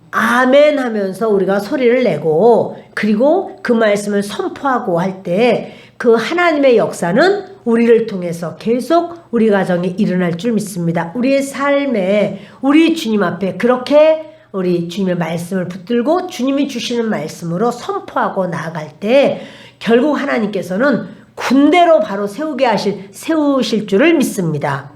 Speaker 1: 아멘 하면서 우리가 소리를 내고 그리고 그 말씀을 선포하고 할 때 그 하나님의 역사는 우리를 통해서 계속 우리 가정에 일어날 줄 믿습니다. 우리의 삶에 우리 주님 앞에 그렇게 우리 주님의 말씀을 붙들고 주님이 주시는 말씀으로 선포하고 나아갈 때 결국 하나님께서는 군대로 바로 세우실 줄을 믿습니다.